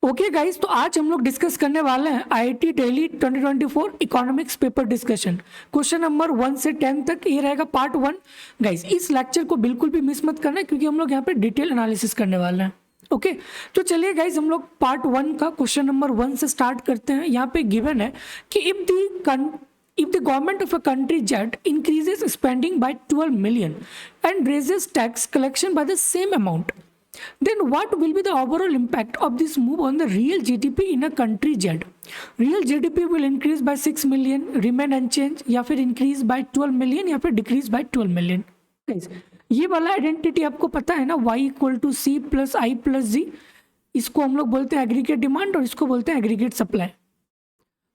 Okay guys, तो आज हम लोग डिस्कस करने वाले हैं IIT Delhi 2024 economics paper discussion. Question number 1 से 10 तक ये रहेगा पार्ट 1। गाइस इस लेक्चर को बिल्कुल भी मिस मत करना क्योंकि हम लोग यहाँ पे डिटेल एनालिसिस करने वाले हैं। ओके तो चलिए गाइस हम लोग पार्ट 1 का क्वेश्चन नंबर 1 से स्टार्ट करते हैं। यहाँ पे गिवन है कि if the government of a country Z increases spending by 12 million and raises tax collection by the same amount, then what will be the overall impact of this move on the real GDP in a country Z? Real GDP will increase by 6 million, remain unchanged, या फिर increase by 12 million या फिर decrease by 12 million. Guys, ये वाला identity आपको पता है ना, y equal to C plus I plus G. इसको हम लोग बोलते हैं एग्रीगेट डिमांड और इसको बोलते हैं एग्रीगेट सप्लाई।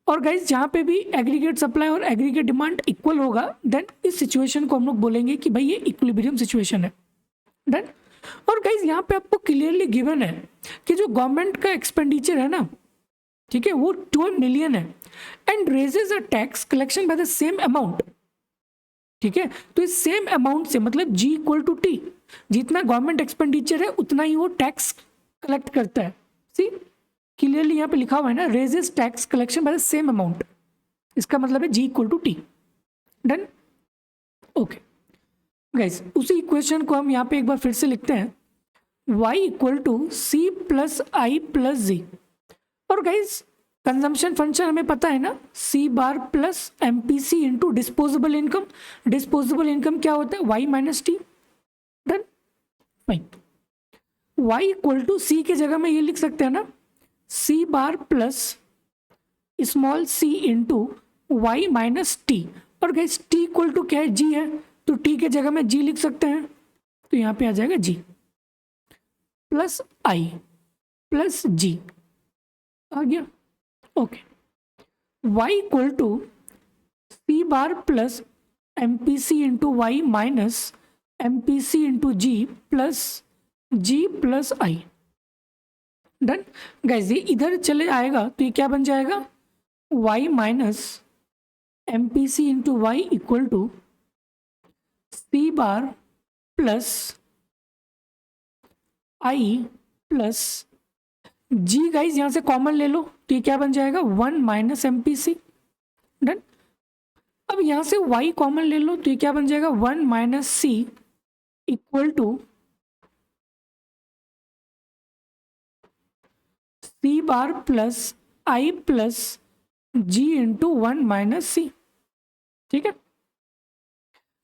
और गाइज जहाँ पे भी एग्रीगेट सप्लाई और एग्रीगेट डिमांड इक्वल होगा देन इस सिचुएशन को हम लोग बोलेंगे कि भाई ये इक्विलिब्रियम सिचुएशन है। डन। और गाइज यहाँ पे आपको क्लियरली गिवन है कि जो गवर्नमेंट का एक्सपेंडिचर है ना, ठीक है, वो 12 मिलियन है and raises a tax collection by the same amount. ठीक है, तो इस सेम अमाउंट से मतलब G इक्वल टू टी, जितना गवर्नमेंट एक्सपेंडिचर है उतना ही वो टैक्स कलेक्ट करता है। सी क्लियरली यहाँ पे लिखा हुआ है ना, raises tax collection by the same amount, इसका मतलब है G equal to T. Done. Okay guys उसी इक्वेशन को हम यहाँ पे एक बार फिर से लिखते हैं, y equal to C plus I plus G. और गाइस कंजम्पशन फंक्शन हमें पता है ना, C bar plus M P C into disposable income. Disposable income क्या होता है, y minus T. Done. Fine. y equal to C की जगह में ये लिख सकते हैं ना, C bar plus small C into Y minus T. और गाइस टी इक्वल टू क्या है, जी है, तो टी के जगह में जी लिख सकते हैं, तो यहाँ पे आ जाएगा जी प्लस आई प्लस जी आ गया। Okay Y equal to C bar plus M P C into Y minus M P C into G plus I. Done. Guys ये इधर चले आएगा तो ये क्या बन जाएगा, y minus M P C into Y equal to C bar plus I plus G. Guys यहाँ से कॉमन ले लो तो ये क्या बन जाएगा, 1 minus M P C. Done. अब यहाँ से y कॉमन ले लो तो ये क्या बन जाएगा, 1 minus C equal to C bar plus I plus G into 1 minus C. ठीक है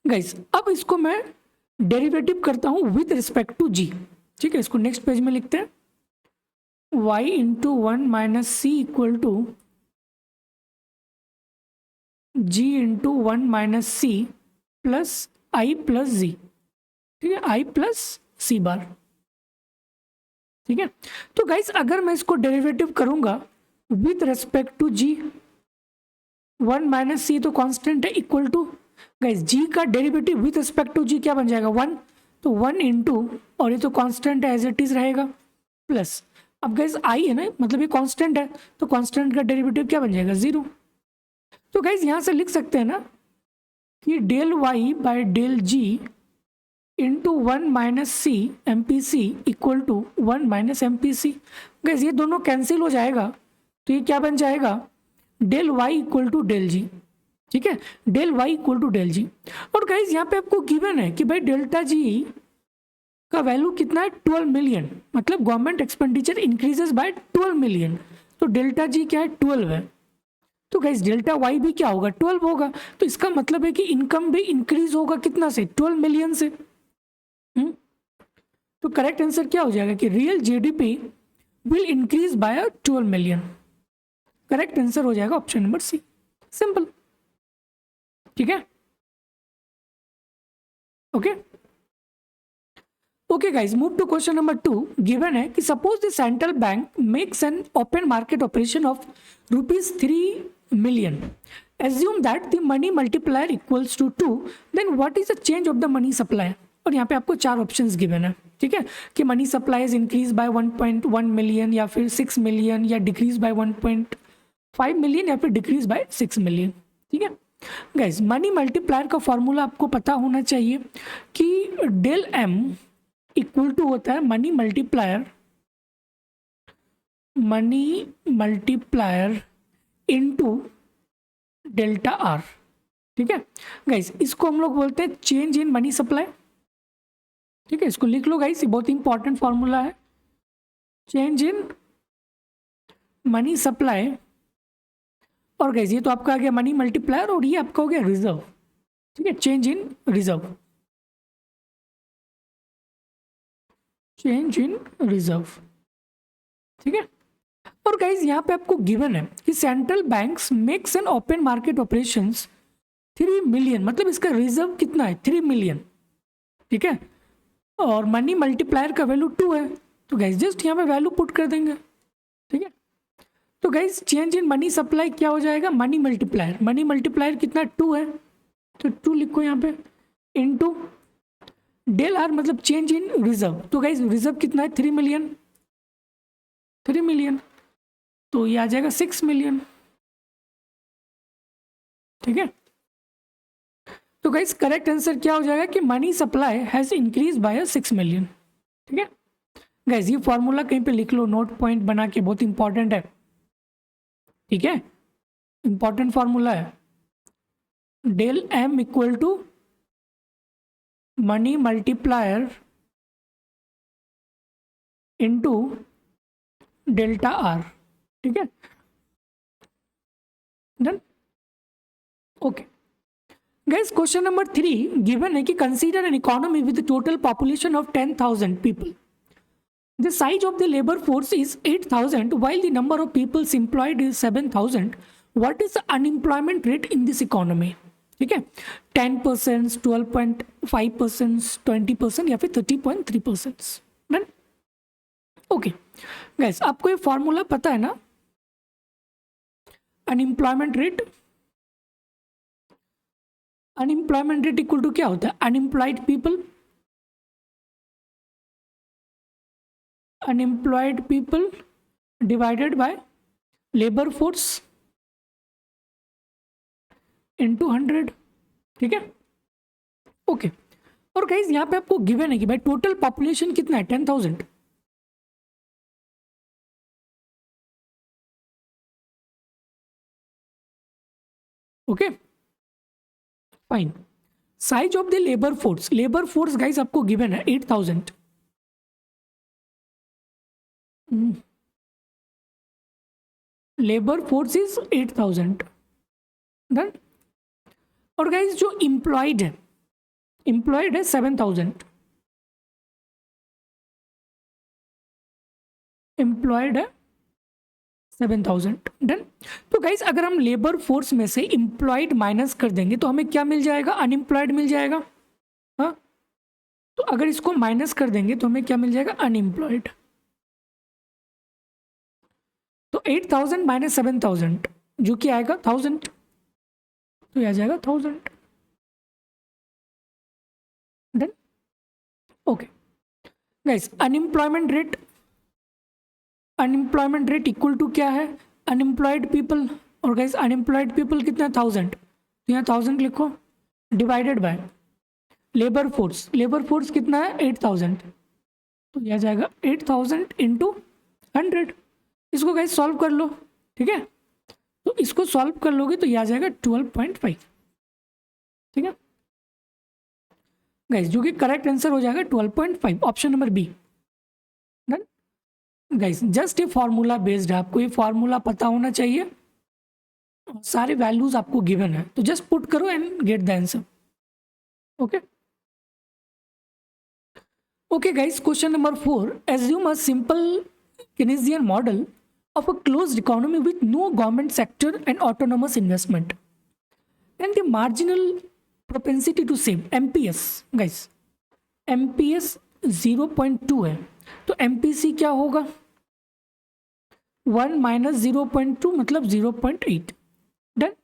गाइस, अब इसको मैं डेरिवेटिव करता हूं विद रिस्पेक्ट टू जी। ठीक है, इसको नेक्स्ट पेज में लिखते हैं, y into 1 minus C equal to G into 1 minus C plus I plus G. ठीक है, आई प्लस सी बार। ठीक है, तो गाइस अगर मैं इसको डेरिवेटिव करूंगा with respect to G, 1 minus C तो कांस्टेंट है इक्वल टू, गाइस जी का derivative with respect to G क्या बन जाएगा, 1, तो 1 इंटू, और ये तो कांस्टेंट है एज इट इज रहेगा, प्लस अब गाइस आई है ना, मतलब ये कांस्टेंट है तो कांस्टेंट का डेरिवेटिव क्या बन जाएगा, 0। तो गाइस यहाँ से लिख सकते हैं ना कि del Y by del G into 1 minus C M P C equal to 1 minus M P C. Guys ये दोनों कैंसिल हो जाएगा तो ये क्या बन जाएगा, del Y equal to del G. ठीक है, del Y equal to del G. और गाइस यहाँ पे आपको गिवन है कि भाई डेल्टा जी का वैल्यू कितना है, 12 मिलियन, मतलब government expenditure increases by 12 million, तो डेल्टा जी क्या है, 12 है। तो गाइस डेल्टा वाई भी क्या होगा, 12 होगा, तो इसका मतलब है कि इनकम भी इंक्रीज होगा कितना से, 12 मिलियन से। तो करेक्ट आंसर क्या हो जाएगा कि real GDP will increase by 12 million. Correct answer हो जाएगा ऑप्शन नंबर सी, सिंपल। ठीक है, okay okay guys, move to question number 2। Given है कि suppose the central bank makes an open market operation of ₹3 million, assume that the money multiplier equals to 2, then what is the change of the money supply? और यहाँ पे आपको 4 options given है। ठीक है, कि money supply is increase by 1.1 million या फिर 6 मिलियन या डिक्रीज बाय 1.5 मिलियन या फिर डिक्रीज बाय 6 मिलियन। ठीक है गाइस, मनी मल्टीप्लायर का फॉर्मूला आपको पता होना चाहिए कि डेल एम इक्वल टू होता है money multiplier money multiplier into delta R. ठीक है गाइस, इसको हम लोग बोलते हैं चेंज इन मनी सप्लाई। ठीक है, इसको लिख लो गाइस, ये बहुत इंपॉर्टेंट फॉर्मूला है। चेंज इन मनी सप्लाई, और गाइस ये तो आपका आ गया मनी मल्टीप्लायर, और ये आपका हो गया रिजर्व। ठीक है, change in reserve, change in reserve. ठीक है, और गाइज यहाँ पे आपको गिवन है कि central banks makes an open market operations 3 million, मतलब इसका रिजर्व कितना है 3 मिलियन। ठीक है, और मनी मल्टीप्लायर का वैल्यू 2 है, तो गाइज जस्ट यहाँ पे वैल्यू पुट कर देंगे। ठीक है, तो guys change in money supply क्या हो जाएगा, मनी मल्टीप्लायर कितना 2 है, तो 2 लिखो यहाँ पे, इनटू डेल आर मतलब चेंज इन रिजर्व। तो गाइज रिजर्व कितना है 3 मिलियन, 3 मिलियन, तो ये आ जाएगा 6 मिलियन। ठीक है, तो गाइस करेक्ट आंसर क्या हो जाएगा कि money supply has increase by 6 million. ठीक है गाइस, ये फॉर्मूला कहीं पे लिख लो, नोट पॉइंट बना के, बहुत इंपॉर्टेंट है। ठीक है, इंपॉर्टेंट फॉर्मूला है, del M equal to money multiplier into delta R. ठीक है, done. Okay guys, question number 3 given है कि consider an economy with total population of 10,000 people, the size of the labour force is 8,000 while the number of people employed is 7,000, what is the unemployment rate in this economy? ठीक है, 10%, 12.5%, 20% या फिर 30.3%। Done. Okay guys, आपको ये formula पता है ना, unemployment rate, unemployment rate equal to क्या होता है, unemployed people divided by labour force into 100। ठीक है, ओके। और गाइस यहाँ पे आपको गिवन है कि भाई टोटल पॉपुलेशन कितना है 10,000। Okay fine, size of the labour force guys आपको गिवन है 8,000। Labour force is 8,000। डन। और गाइस जो एम्प्लॉयड है 7,000, एम्प्लॉयड है 7,000। डन। तो गाइस अगर हम लेबर फोर्स में से एम्प्लॉयड माइनस कर देंगे तो हमें क्या मिल जाएगा, अनएम्प्लॉयड मिल जाएगा। हाँ, तो अगर इसको माइनस कर देंगे तो हमें क्या मिल जाएगा, अनएम्प्लॉयड। तो 8,000 माइनस 7,000 जो कि आएगा 1,000, तो यह आ जाएगा 1,000। Done. Okay guys, unemployment rate equal to क्या है, अनएम्प्लॉयड पीपल, और गाइस अनएम्प्लॉयड पीपल कितना है 1,000, तो यहाँ 1,000 लिखो, डिवाइडेड बाय लेबर फोर्स कितना है 8,000, तो यह आ जाएगा 8,000 इंटू 100। इसको गाइस सॉल्व कर लो। ठीक है, तो इसको सॉल्व कर लोगे तो यह आ जाएगा 12.5। ठीक है गाइस, जो कि करेक्ट आंसर हो जाएगा 12.5, option number B. Done. Guys just ये फॉर्मूला बेस्ड है, आपको ये फॉर्मूला पता होना चाहिए, सारे वैल्यूज आपको गिवन है, तो जस्ट पुट करो and get the answer. Okay guys, question number 4, assume a simple Keynesian model of a closed economy with no government sector and autonomous investment and the marginal propensity to save, MPS guys, MPS 0.2 है, तो MPC क्या होगा, 1 minus 0.2 मतलब 0.8। Done.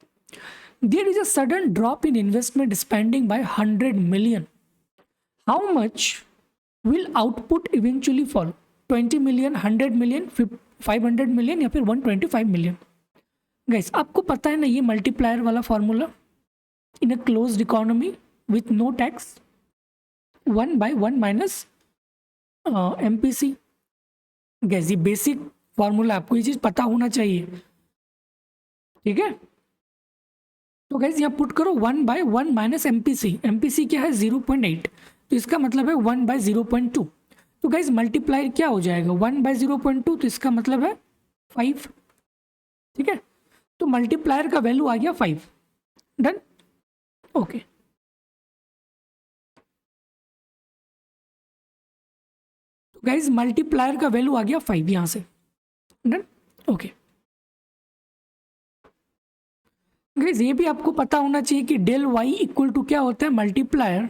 There is a sudden drop in investment spending by 100 million. How much will output eventually fall? 20 million, 100 million, 500 million या फिर 125 million. Guys आपको पता है ना ये मल्टीप्लायर वाला formula, in a closed economy with no tax 1/1 minus MPC। Guys ये basic formula, आपको ये चीज़ पता होना चाहिए, ठीक है। तो गाइज यहाँ पुट करो 1/1 माइनस MPC, MPC क्या है 0.8, तो इसका मतलब है 1/0.2। तो गाइज मल्टीप्लायर क्या हो जाएगा 1/0.2, तो इसका मतलब है 5, ठीक है। तो मल्टीप्लायर का वैल्यू आ गया 5, डन, ओके। तो गाइज मल्टीप्लायर का वैल्यू आ गया 5 यहाँ से, डन, ओके। गाइज ये भी आपको पता होना चाहिए कि डेल वाई इक्वल टू क्या होता है multiplier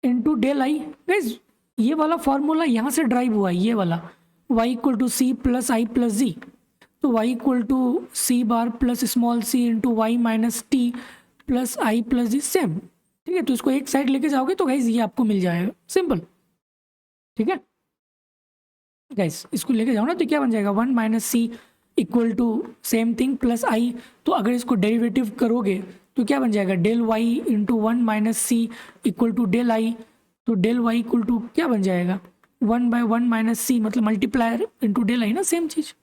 into del I. Guys ये वाला फॉर्मूला यहाँ से ड्राइव हुआ है, ये वाला y equal to C plus I plus G, तो y equal to C bar plus small C into Y minus T plus I plus G, same, ठीक है। तो इसको एक साइड लेके जाओगे तो गाइज ये आपको मिल जाएगा, सिंपल, ठीक है। गाइज इसको लेके जाओ ना तो क्या बन जाएगा 1 minus C equal to same thing plus I, तो अगर इसको डेरिवेटिव करोगे तो क्या बन जाएगा del Y into 1 minus C equal to del I, तो डेल वाई इक्वल टू क्या बन जाएगा 1/1 माइनस सी, मतलब मल्टीप्लायर इंटू डेल आई ना, सेम चीज़,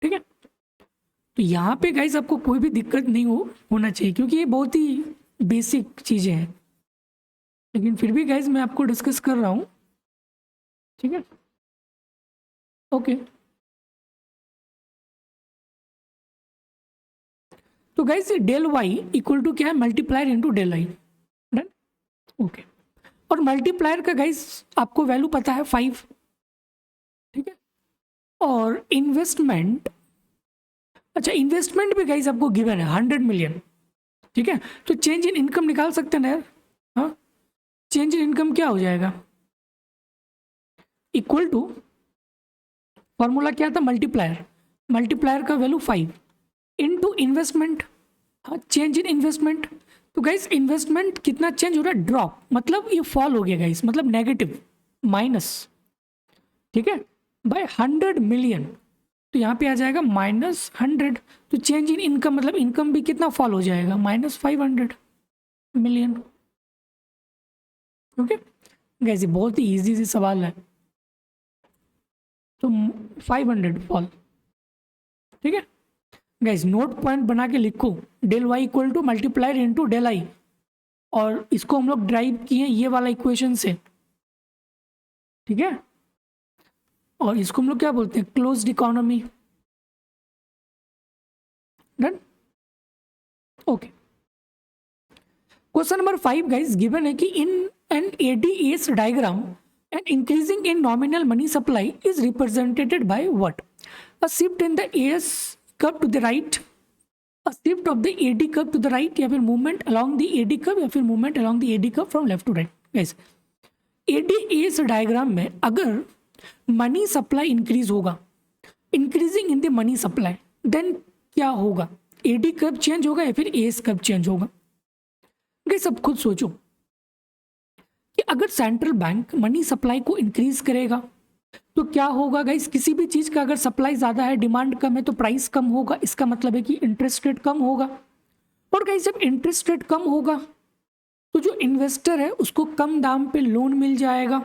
ठीक है। तो यहाँ पे गाइज आपको कोई भी दिक्कत नहीं होना चाहिए, क्योंकि ये बहुत ही बेसिक चीज़ें हैं, लेकिन फिर भी गाइज मैं आपको डिस्कस कर रहा हूँ, ठीक है, ओके। तो guys del Y equal to क्या है multiplier into del I, done, okay. और मल्टीप्लायर का गाइज आपको वैल्यू पता है 5, ठीक है। और इन्वेस्टमेंट, अच्छा इन्वेस्टमेंट भी गाइज आपको गिवन है 100 मिलियन, ठीक है। तो चेंज इन इनकम निकाल सकते हैं ना यार, हाँ, चेंज इन इनकम क्या हो जाएगा इक्वल टू, फॉर्मूला क्या था मल्टीप्लायर, मल्टीप्लायर का वैल्यू 5 इनटू इन्वेस्टमेंट, हाँ चेंज इन इन्वेस्टमेंट। तो गाइस इन्वेस्टमेंट कितना चेंज हो रहा है, ड्रॉप, मतलब ये फॉल हो गया गाइस, मतलब नेगेटिव, माइनस, ठीक है, बाय 100 मिलियन, तो यहाँ पे आ जाएगा -100। तो चेंज इन इनकम मतलब इनकम भी कितना फॉल हो जाएगा -500 मिलियन, ओके। गाइस ये बहुत ही इजी सी सवाल है, तो 500 फॉल, ठीक है। गाइस नोट पॉइंट बना के लिखो del Y equal to multiplier into del I, और इसको हम लोग ड्राइव किए ये वाला इक्वेशन से, ठीक है। और इसको हम लोग क्या बोलते हैं closed economy, done, okay. Question number 5 guys given है कि in an ADS diagram an increasing in nominal money supply is represented by what, a shift in the AS curve to the right, a shift of the AD curve to the right, या फिर movement along the AD curve, या फिर movement along the AD curve from left to right। guys ADS diagram में अगर money supply increase होगा, increasing in the money supply, then क्या होगा AD curve change होगा या फिर AS कर्व चेंज होगा। गाइस अब खुद सोचो कि अगर सेंट्रल बैंक मनी सप्लाई को इंक्रीज करेगा तो क्या होगा गाइस, किसी भी चीज़ का अगर सप्लाई ज़्यादा है डिमांड कम है तो प्राइस कम होगा, इसका मतलब है कि इंटरेस्ट रेट कम होगा। और गाइस जब इंटरेस्ट रेट कम होगा तो जो इन्वेस्टर है उसको कम दाम पे लोन मिल जाएगा,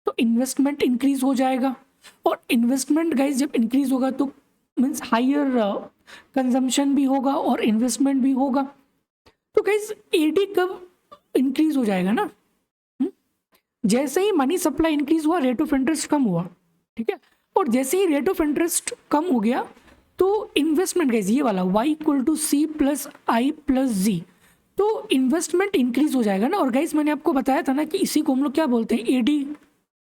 तो इन्वेस्टमेंट इंक्रीज हो जाएगा। और इन्वेस्टमेंट गाइस जब इंक्रीज होगा तो मीन्स हायर कंजम्पशन भी होगा और इन्वेस्टमेंट भी होगा। तो गाइस AD कब इंक्रीज हो जाएगा ना, जैसे ही मनी सप्लाई इंक्रीज हुआ रेट ऑफ इंटरेस्ट कम हुआ, ठीक है। और जैसे ही रेट ऑफ इंटरेस्ट कम हो गया तो इन्वेस्टमेंट गाइस ये वाला y equal to C plus I plus G, तो इन्वेस्टमेंट इंक्रीज हो जाएगा ना। और गाइस मैंने आपको बताया था ना कि इसी को हम लोग क्या बोलते हैं AD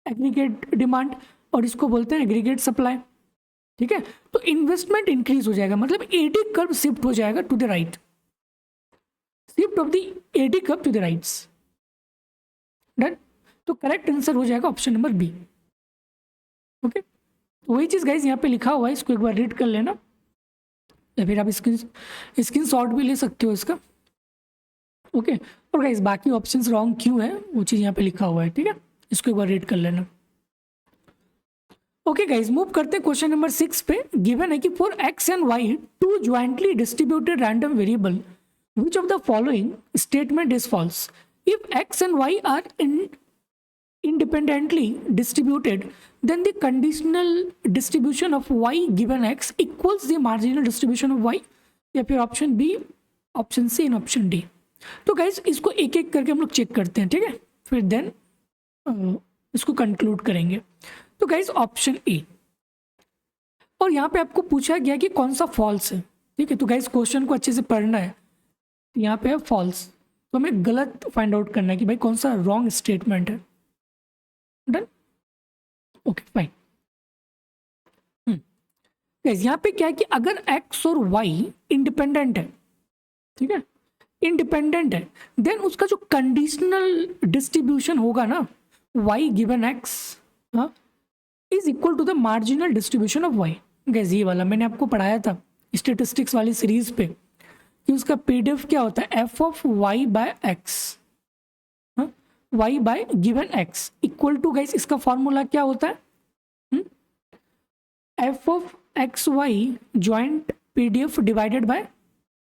एग्रीगेट डिमांड, और इसको बोलते हैं एग्रीगेट सप्लाई, ठीक है। तो इन्वेस्टमेंट इंक्रीज हो जाएगा मतलब AD कर्व शिफ्ट हो जाएगा to the right, shift of the AD curve to the rights, done. तो करेक्ट आंसर हो जाएगा ऑप्शन नंबर बी, ओके। वही चीज़ गाइज यहाँ पे लिखा हुआ है, इसको एक बार रीड कर लेना या फिर आप स्क्रीन शॉट भी ले सकते हो इसका, ओके। और गाइज बाकी ऑप्शंस रॉन्ग क्यों है वो चीज़ यहाँ पे लिखा हुआ है, ठीक है, इसको एक बार रीड कर लेना। ओके गाइज मूव करते हैं क्वेश्चन नंबर 6 पे। गिवन है कि for x and y two jointly distributed random variable which of the following statement is false, if x and y are in independently distributed, then the conditional distribution of y given x equals the marginal distribution of y, या फिर option B, option C and option D. तो guys इसको एक एक करके हम लोग check करते हैं, ठीक है, फिर देन इसको कंक्लूड करेंगे। तो गाइज ऑप्शन ए, और यहाँ पे आपको पूछा गया कि कौन सा फॉल्स है, ठीक है। तो गाइज क्वेश्चन को अच्छे से पढ़ना है, तो यहाँ पे है फॉल्स, तो हमें गलत फाइंड आउट करना है कि भाई कौन सा रॉन्ग स्टेटमेंट है। Done, okay fine. गाइस यहाँ पे क्या है कि अगर x और y इंडिपेंडेंट है, ठीक है, इंडिपेंडेंट है, देन उसका जो कंडीशनल डिस्ट्रीब्यूशन होगा ना y given x is equal to the marginal distribution of y। Guys ये वाला मैंने आपको पढ़ाया था स्टेटिस्टिक्स वाली सीरीज पे कि उसका पीडीएफ क्या होता है, f of y by X, y by given x equal to, guys इसका फॉर्मूला क्या होता है, f of X Y joint PDF divided by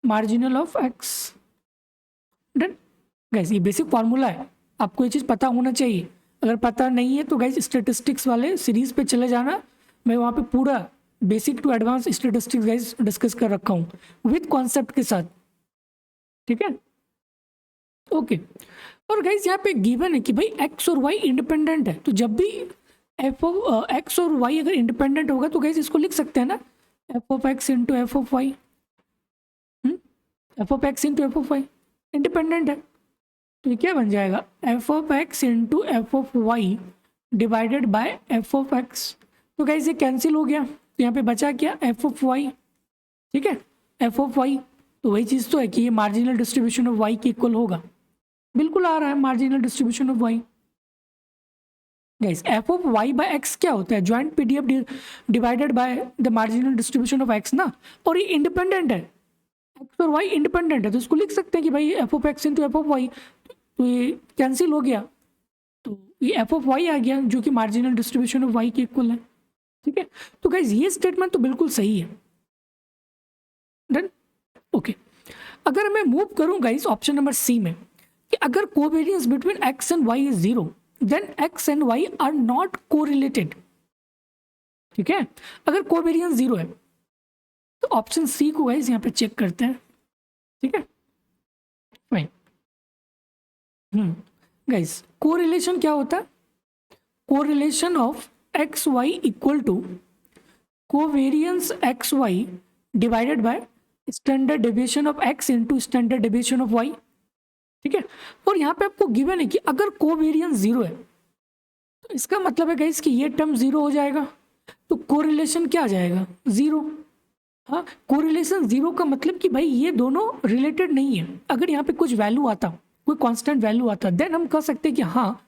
marginal of x। Done guys, ये बेसिक फॉर्मूला है, आपको ये चीज़ पता होना चाहिए। अगर पता नहीं है तो गाइस स्टेटिस्टिक्स वाले सीरीज पे चले जाना, मैं वहाँ पे पूरा basic to advance statistics guys discuss कर रखा हूँ विद कॉन्सेप्ट के साथ, ठीक है, ओके। और गाइस यहाँ पे गिवन है कि भाई x और y इंडिपेंडेंट है, तो जब भी f ऑफ x और y अगर इंडिपेंडेंट होगा तो गाइस इसको लिख सकते हैं ना, f of x into F of Y, f of x into F of Y independent है, तो ये क्या बन जाएगा, f of x into F of Y divided by f of x। तो गाइस ये कैंसिल हो गया, तो यहाँ पे बचा क्या, f ऑफ y, ठीक है, f ऑफ y। तो वही चीज़ तो है कि ये मार्जिनल डिस्ट्रीब्यूशन ऑफ y के इक्वल होगा, बिल्कुल आ रहा है marginal distribution of y। Guys f of y by x क्या होता है, joint PDF divided by the marginal distribution of x ना, और ये इंडिपेंडेंट है, x और y इंडिपेंडेंट है, तो इसको लिख सकते हैं कि भाई f of x into F of Y, तो ये कैंसिल हो गया, तो ये f ऑफ y आ गया जो कि मार्जिनल डिस्ट्रीब्यूशन ऑफ y के इक्वल है, ठीक है। तो गाइस ये स्टेटमेंट तो बिल्कुल सही है। Done, okay. अगर मैं मूव करूँ गाइस ऑप्शन नंबर सी में कि अगर covariance between x and y is 0, then x and y are not correlated, ठीक है, अगर कोवेरियंस 0 है तो ऑप्शन सी को गाइस यहाँ पे चेक करते हैं, ठीक है, फाइन। गाइस कोरिलेशन क्या होता है, correlation of X Y equal to covariance X Y divided by standard deviation of x into standard deviation of y, ठीक है। और यहाँ पे आपको गिवन है कि अगर कोवेरियंस 0 है तो इसका मतलब है गाइस कि ये टर्म 0 हो जाएगा, तो कोरिलेशन क्या आ जाएगा, 0। हाँ, कोरिलेशन 0 का मतलब कि भाई ये दोनों रिलेटेड नहीं है। अगर यहाँ पे कुछ वैल्यू आता, कोई कांस्टेंट वैल्यू आता, देन हम कह सकते हैं कि हाँ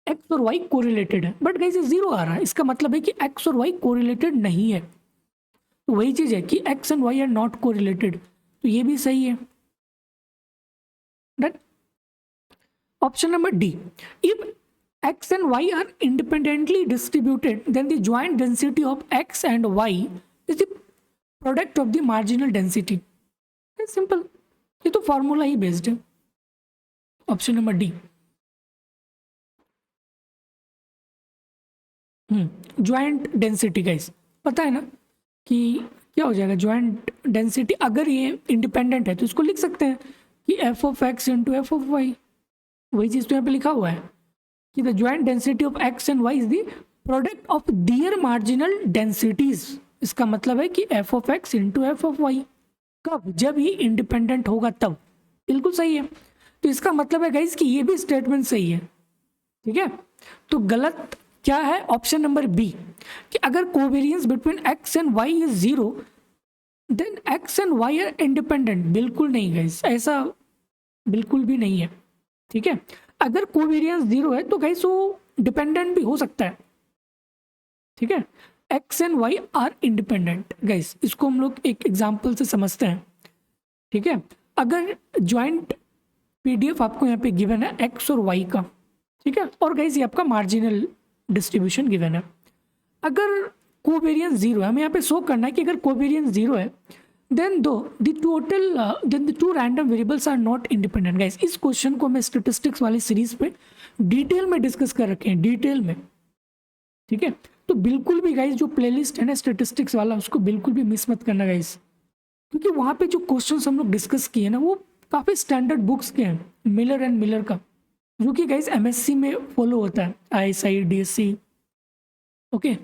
x और y कोरिलेटेड है, बट गाइस ये 0 आ रहा है, इसका मतलब है कि x और y कोरिलेटेड नहीं है। तो वही चीज़ है कि x and y are not correlated, तो ये भी सही है। Done, option number D, if x and y are independently distributed, then the joint density of x and y is the product of the marginal density. It's simple, ये तो formula ही based है। Option number D, joint density guys पता है ना कि क्या हो जाएगा, ज्वाइंट डेंसिटी अगर ये इंडिपेंडेंट है तो इसको लिख सकते हैं कि F of X into F of Y, वही चीज़ तो यहाँ पे लिखा हुआ है कि the joint density of X and Y is the product of their marginal densities. इसका मतलब है कि F of X into F of Y, कब, जब ये इंडिपेंडेंट होगा तब। बिल्कुल सही है, तो इसका मतलब है गाइस कि ये भी स्टेटमेंट सही है, ठीक है। तो गलत क्या है, ऑप्शन नंबर बी, कि अगर covariance between X and Y is 0, then X and Y are independent. बिल्कुल नहीं गाइस, ऐसा बिल्कुल भी नहीं है, ठीक है। अगर कोवेरियंस 0 है तो गाइस वो डिपेंडेंट भी हो सकता है, ठीक है। X and Y are independent guys, इसको हम लोग एक एग्जांपल से समझते हैं, ठीक है। अगर ज्वाइंट पीडीएफ आपको यहाँ पे गिवन है एक्स और वाई का, ठीक है, और गाइस ये आपका मार्जिनल डिस्ट्रीब्यूशन गिवन है। अगर कोवेरियंस 0 है, हमें यहाँ पे शो करना है कि अगर कोवेरियंस 0 है then the two random variables are not independent. Guys इस क्वेश्चन को मैं स्टेटिस्टिक्स वाली सीरीज पे डिटेल में डिस्कस कर रखे हैं, डिटेल में, ठीक है। तो बिल्कुल भी गाइस जो प्लेलिस्ट है ना स्टेटिस्टिक्स वाला, उसको बिल्कुल भी मिस मत करना गाइस, क्योंकि वहाँ पे जो क्वेश्चंस हम लोग डिस्कस किए ना वो काफ़ी स्टैंडर्ड बुक्स के हैं, मिलर एंड मिलर का, जो कि गाइस एमएससी में फॉलो होता है, आईएसआई, डीएससी, ओके।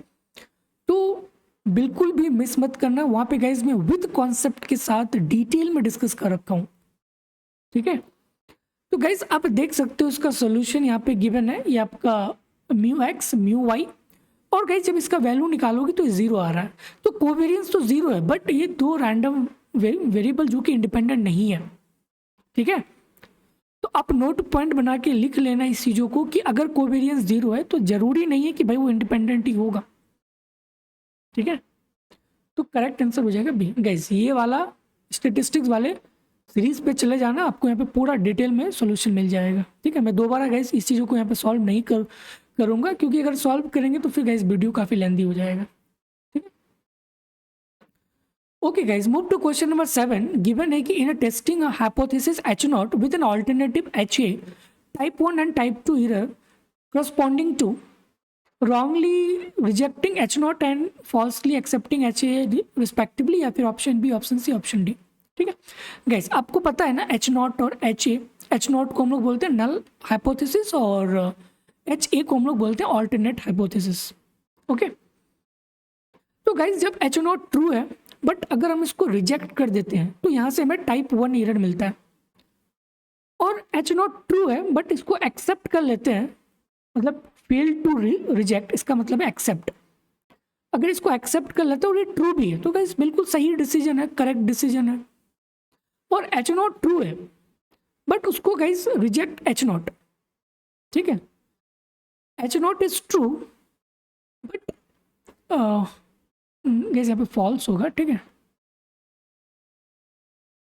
तो बिल्कुल भी मिस मत करना, वहाँ पे गाइस मैं विद कॉन्सेप्ट के साथ डिटेल में डिस्कस कर रखा हूँ, ठीक है। तो गाइस आप देख सकते हो इसका सोल्यूशन यहाँ पे गिवन है, ये आपका म्यू एक्स म्यू वाई, और गाइस जब इसका वैल्यू निकालोगे तो 0 आ रहा है, तो कोवेरियंस तो 0 है, बट ये दो रैंडम वेरिएबल जो कि इंडिपेंडेंट नहीं है, ठीक है। तो आप नोट पॉइंट बना के लिख लेना इस चीज़ों को कि अगर कोवेरियंस 0 है तो जरूरी नहीं है कि भाई वो इंडिपेंडेंट ही होगा, ठीक है। तो करेक्ट आंसर हो जाएगा बी। गाइस ये वाला स्टेटिस्टिक्स वाले सीरीज पे चले जाना, आपको यहाँ पे पूरा डिटेल में सॉल्यूशन मिल जाएगा, ठीक है। मैं दोबारा गाइस इस चीज़ों को यहाँ पे सॉल्व नहीं करूँगा, क्योंकि अगर सॉल्व करेंगे तो फिर गाइस वीडियो काफ़ी लेंदी हो जाएगा, ठीक है। Okay guys, move to question number 7। Given है कि in testing hypothesis H0 with an alternative HA, type 1 and type 2 error corresponding to wrongly rejecting H0 and falsely accepting HA respectively, या फिर option B, option C, option D, ठीक है। Guys आपको पता है ना H0 और HA, H0 को हम लोग बोलते हैं नल हाइपोथेसिस और HA को हम लोग बोलते हैं ऑल्टरनेट हाइपोथेसिस, ओके। तो गाइस जब H0 ट्रू है, बट अगर हम इसको रिजेक्ट कर देते हैं तो यहाँ से हमें टाइप 1 एरर मिलता है, और H0 ट्रू है बट इसको एक्सेप्ट कर लेते हैं, मतलब फेल टू रिजेक्ट, इसका मतलब है एक्सेप्ट। अगर इसको एक्सेप्ट कर लेते हैं और ये ट्रू भी है तो गाइस बिल्कुल सही डिसीजन है, करेक्ट डिसीजन है। और H0 ट्रू है बट उसको गाइस रिजेक्ट H0, ठीक है। H0 is true but guys यहाँ पे फॉल्स होगा, ठीक है।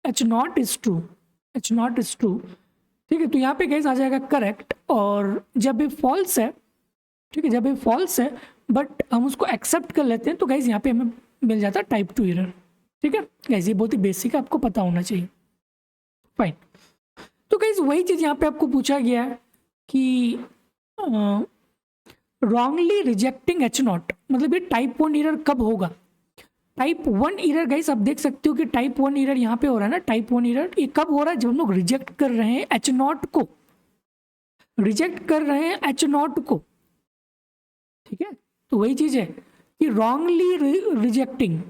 H0 is true, H0 is true, ठीक है। तो यहाँ पे गाइस आ जाएगा करेक्ट, और जब ये फॉल्स है, ठीक है, जब ये फॉल्स है बट हम उसको एक्सेप्ट कर लेते हैं तो गाइस यहाँ पे हमें मिल जाता है टाइप 2 एरर, ठीक है। गाइस ये बहुत ही बेसिक है, आपको पता होना चाहिए, फाइन। तो गाइस वही चीज़ यहाँ पे आपको पूछा गया है कि रॉन्गली रिजेक्टिंग H0, मतलब ये टाइप 1 एरर कब होगा। टाइप 1 एरर गाइस आप देख सकते हो कि टाइप 1 एरर यहाँ पे हो रहा है ना, टाइप 1 एरर ये कब हो रहा है, जब हम लोग रिजेक्ट कर रहे हैं H0 को, रिजेक्ट कर रहे हैं H0 को, ठीक है। तो वही चीज़ है कि रॉन्गली रिजेक्टिंग,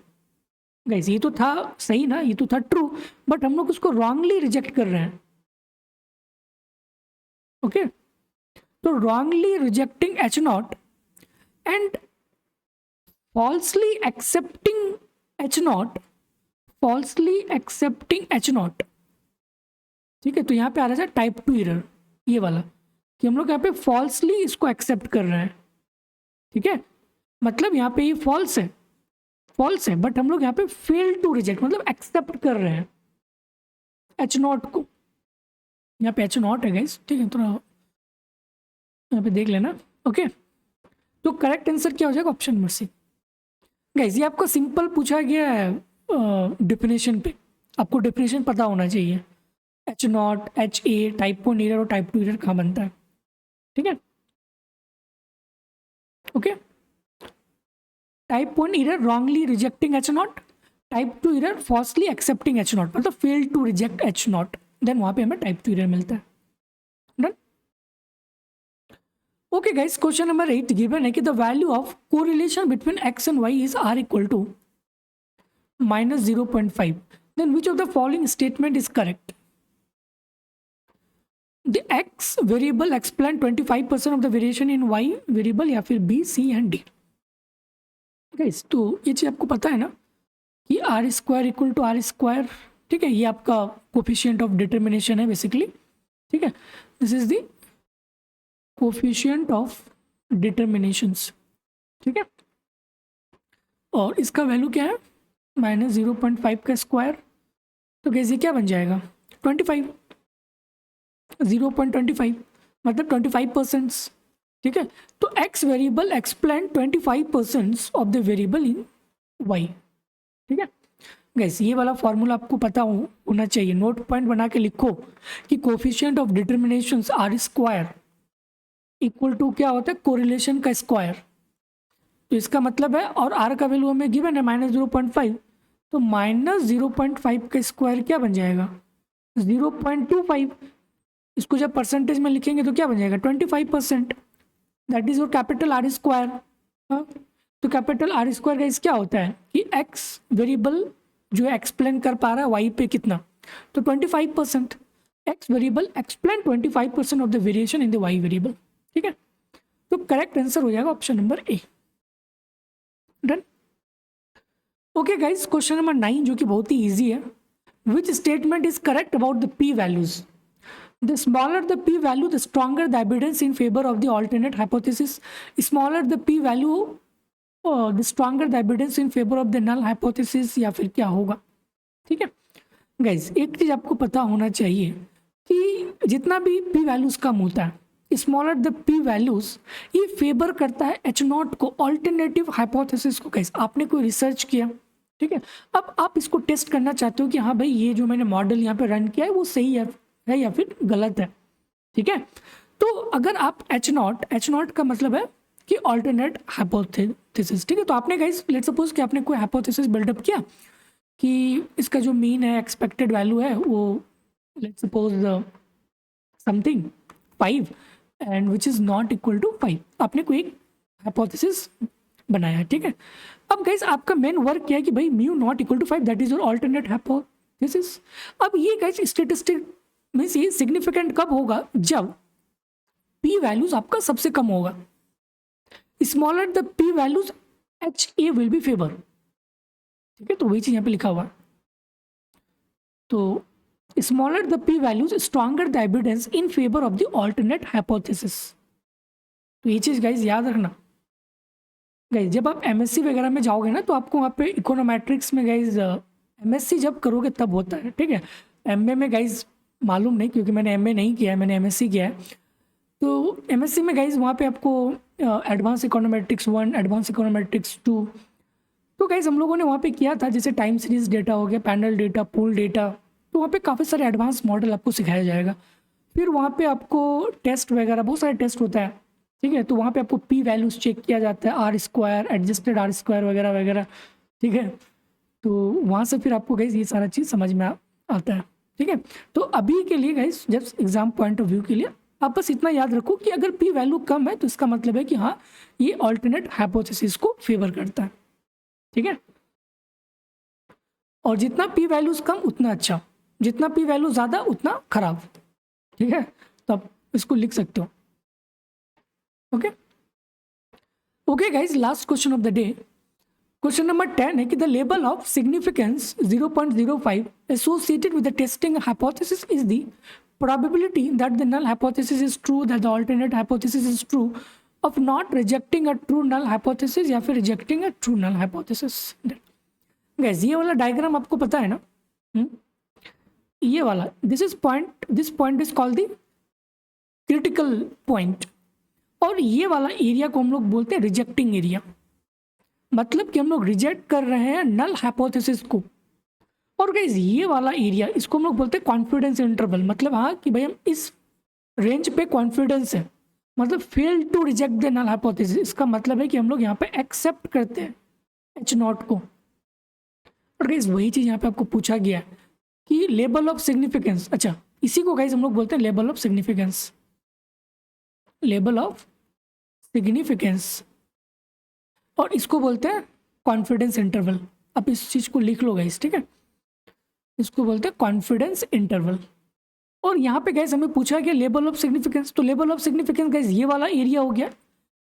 गाइस ये तो था सही ना, ये तो था ट्रू, बट हम लोग उसको रॉन्गली रिजेक्ट कर रहे हैं, ओके। तो wrongly rejecting H0 and falsely accepting H0, falsely accepting H0, ठीक है। तो यहाँ पे आ रहा है टाइप 2 एरर, ये वाला, कि हम लोग यहाँ पे falsely इसको एक्सेप्ट कर रहे हैं, ठीक है। मतलब यहाँ पे ये फॉल्स है बट हम लोग यहाँ पे फेल टू रिजेक्ट, मतलब एक्सेप्ट कर रहे हैं H0 को। यहाँ पे H0 है गाइस, ठीक है, थोड़ा यहाँ पे देख लेना, ओके। तो करेक्ट आंसर क्या हो जाएगा, ऑप्शन नंबर सी। गाइस ये आपको सिंपल पूछा गया है डेफिनेशन पे, आपको डेफिनेशन पता होना चाहिए, H0, HA, टाइप 1 एरर और टाइप 2 एरर कहाँ बनता है, ठीक है, okay. Type 1 error wrongly rejecting H0, type 2 error falsely accepting H0, मतलब fail to reject H0, then वहाँ पे हमें टाइप 2 एरर मिलता है, done. Okay guys, question number 8 given है कि the value of correlation between x and y is r equal to -0.5, then which of the following statement is correct. The x variable explain 25% of the variation in y variable, या फिर b, c and d। Guys तो ये चीज़ आपको पता है ना कि r square equal to r square, ठीक है, ये आपका कोफिशिएंट ऑफ डिटर्मिनेशन है बेसिकली, ठीक है। This is the coefficient of determinations, ठीक है। और इसका वैल्यू क्या है, -0.5 का स्क्वायर, तो कैसे क्या बन जाएगा 25, 0.25 मतलब 25%, ठीक है। तो x variable explain 25% of the variable in y, ठीक है। गाइस ये वाला फॉर्मूला आपको पता होना चाहिए, नोट पॉइंट बना के लिखो कि coefficient of determinations R square equal to क्या होता है, कोरिलेशन का स्क्वायर। तो इसका मतलब है, और आर का वैल्यू हमें गिवन है -0.5, तो -0.5 का स्क्वायर क्या बन जाएगा, 0.25। इसको जब परसेंटेज में लिखेंगे तो क्या बन जाएगा, 25%। That is your capital R square. तो कैपिटल आर स्क्वायर गाइस क्या होता है कि एक्स वेरिएबल जो है एक्सप्लेन कर पा रहा है वाई पे कितना, तो 25%। X variable explain 25% of the variation in the Y variable. ठीक है, तो करेक्ट आंसर हो जाएगा option number A. Done. Okay guys, question number 9 जो कि बहुत ही इजी है। Which statement is correct about the P values? The smaller the p value, the stronger the evidence in favor of the alternate hypothesis. Smaller the p value, the stronger the evidence in favor of the null hypothesis, या फिर क्या होगा? ठीक है guys, एक चीज आपको पता होना चाहिए कि जितना भी p वैल्यूज कम होता है, स्मॉलर द p वैल्यूज, ये फेवर करता है h0 को, ऑल्टरनेटिव हाइपोथेसिस को। गाइज आपने कोई रिसर्च किया, ठीक है, अब आप इसको टेस्ट करना चाहते हो कि हाँ भाई ये जो मैंने मॉडल यहाँ पे रन किया है वो सही है या फिर गलत है। ठीक है, तो अगर आप H0 का मतलब है कि ऑल्टरनेट हाइपोथेसिस। ठीक है, तो आपने गाइस लेट्स सपोज कि आपने कोई हाइपोथेसिस बिल्डअप किया कि इसका जो मीन है, एक्सपेक्टेड वैल्यू है वो let's suppose something 5 and which is not equal to 5। आपने कोई एक हाइपोथेसिस बनाया। ठीक है, अब गाइस आपका मेन वर्क क्या है कि भाई mu not equal to 5, that is your alternate hypothesis. अब ये गाइस स्टैटिस्टिक मीन्स ये सिग्निफिकेंट कब होगा, जब पी वैल्यूज आपका सबसे कम होगा। Smaller the P values H A will be favour. ठीक है, तो वही चीज यहाँ पे लिखा हुआ। तो smaller the P values stronger the evidence in favour of the alternate hypothesis. तो ये चीज गाइज याद रखना। गाइज जब आप एमएससी वगैरह में जाओगे ना, तो आपको वहाँ पे इकोनोमेट्रिक्स में गाइज एमएससी जब करोगे तब होता है। ठीक है, एमए में गाइज मालूम नहीं, क्योंकि मैंने एमए नहीं किया है, मैंने एमएससी किया है। तो एमएससी में गाइज वहाँ पे आपको एडवांस इकोनोमेट्रिक्स 1, एडवांस इकोनोमेट्रिक्स 2, तो गाइज हम लोगों ने वहाँ पे किया था, जैसे टाइम सीरीज डेटा हो गया, पैनल डेटा, पूल डेटा, तो वहाँ पे काफ़ी सारे एडवांस मॉडल आपको सिखाया जाएगा। फिर वहाँ पे आपको टेस्ट वगैरह, बहुत सारे टेस्ट होता है। ठीक है, तो वहाँ पे आपको पी वैल्यूज चेक किया जाता है, R square, adjusted R square वगैरह वगैरह। ठीक है, तो वहाँ से फिर आपको गाइज ये सारा चीज़ समझ में आता है। ठीक है, तो अभी के लिए गाइस जब एग्जाम पॉइंट ऑफ व्यू के लिए आप बस इतना याद रखो कि अगर पी वैल्यू कम है तो इसका मतलब है कि हाँ ये ऑल्टरनेट हाइपोथेसिस को फेवर करता है। ठीक है, और जितना पी वैल्यूज कम उतना अच्छा, जितना पी वैल्यू ज़्यादा उतना खराब। ठीक है, तो आप इसको लिख सकते हो। Okay okay guys, last question of the day, question number 10 है कि the level of significance 0.05 associated with the testing hypothesis is the probability that the null hypothesis is true, that the alternate hypothesis is true, of not rejecting a true null hypothesis या फिर rejecting a true null hypothesis. Guys ये वाला diagram आपको पता है ना, ये वाला, this point is called the critical point, और ये वाला एरिया को हम लोग बोलते हैं रिजेक्टिंग एरिया। मतलब कि हम लोग रिजेक्ट कर रहे हैं नल हाइपोथेसिस को। और गाइस ये वाला एरिया, इसको हम लोग बोलते हैं कॉन्फिडेंस इंटरवल। मतलब हाँ कि भाई हम इस रेंज पे कॉन्फिडेंस है, मतलब fail to reject the null hypothesis. इसका मतलब है कि हम लोग यहाँ पे एक्सेप्ट करते हैं H0 को। और गाइस वही चीज़ यहाँ पे आपको पूछा गया है कि लेवल ऑफ सिग्निफिकेंस, अच्छा इसी को गाइस हम लोग बोलते हैं level of significance, level of significance, और इसको बोलते हैं कॉन्फिडेंस इंटरवल। अब इस चीज़ को लिख लो गाइस। ठीक है, इसको बोलते हैं कॉन्फिडेंस इंटरवल। और यहाँ पे गाइस हमें पूछा गया लेवल ऑफ सिग्निफिकेंस, तो लेवल ऑफ सिग्निफिकेंस गाइस ये वाला एरिया हो गया,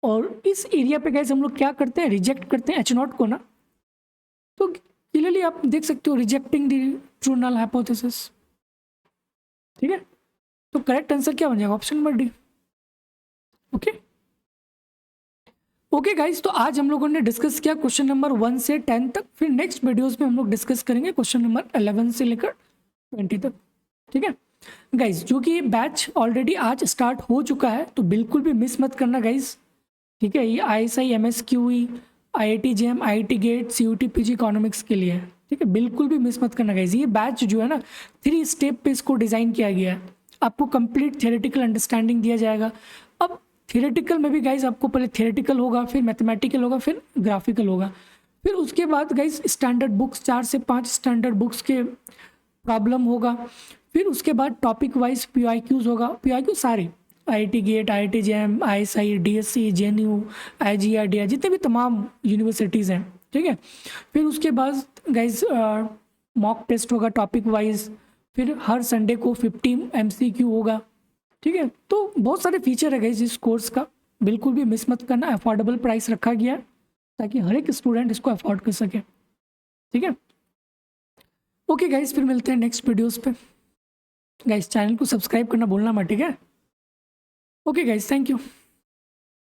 और इस एरिया पे गाइस हम लोग क्या करते हैं, रिजेक्ट करते हैं H0 को ना। तो क्लियरली आप देख सकते हो rejecting the true null hypothesis. ठीक है, तो करेक्ट आंसर क्या बन जाएगा, option number D. Okay guys, तो आज हम लोगों ने डिस्कस किया क्वेश्चन नंबर 1 से 10 तक। फिर नेक्स्ट वीडियोस में हम लोग डिस्कस करेंगे क्वेश्चन नंबर 11 से लेकर 20 तक। ठीक है गाइस, जो कि बैच ऑलरेडी आज स्टार्ट हो चुका है, तो बिल्कुल भी मिस मत करना गाइस। ठीक है, ये ISI MSQE IIT JAM IIT gate CUT PG economics के लिए है। ठीक है, बिल्कुल भी मिस मत करना गाइज। ये बैच जो है ना 3 स्टेप पे इसको डिज़ाइन किया गया है। आपको कंप्लीट थियोरेटिकल अंडरस्टैंडिंग दिया जाएगा। अब थियोरेटिकल में भी गाइज आपको पहले थियोरेटिकल होगा, फिर मैथमेटिकल होगा, फिर ग्राफिकल होगा, फिर उसके बाद गाइज स्टैंडर्ड बुक्स 4 से 5 स्टैंडर्ड बुक्स के प्रॉब्लम होगा, फिर उसके बाद टॉपिक वाइज PYQs होगा। PYQ सारे IIT GATE, IIT JAM, ISI, DSC, JNU, IGR, DI, जितने भी तमाम यूनिवर्सिटीज़ हैं, ठीक है। फिर उसके बाद गाइज मॉक टेस्ट होगा टॉपिक वाइज, फिर हर संडे को 50 MCQ होगा, ठीक है। तो बहुत सारे फीचर है गाइज इस कोर्स का, बिल्कुल भी मिस मत करना। अफोर्डेबल प्राइस रखा गया है ताकि हर एक स्टूडेंट इसको अफोर्ड कर सके, ठीक है। ओके गाइज, फिर मिलते हैं नेक्स्ट वीडियोस पे। गाइज चैनल को सब्सक्राइब करना भूलना मत, ठीक है। Okay guys, thank you.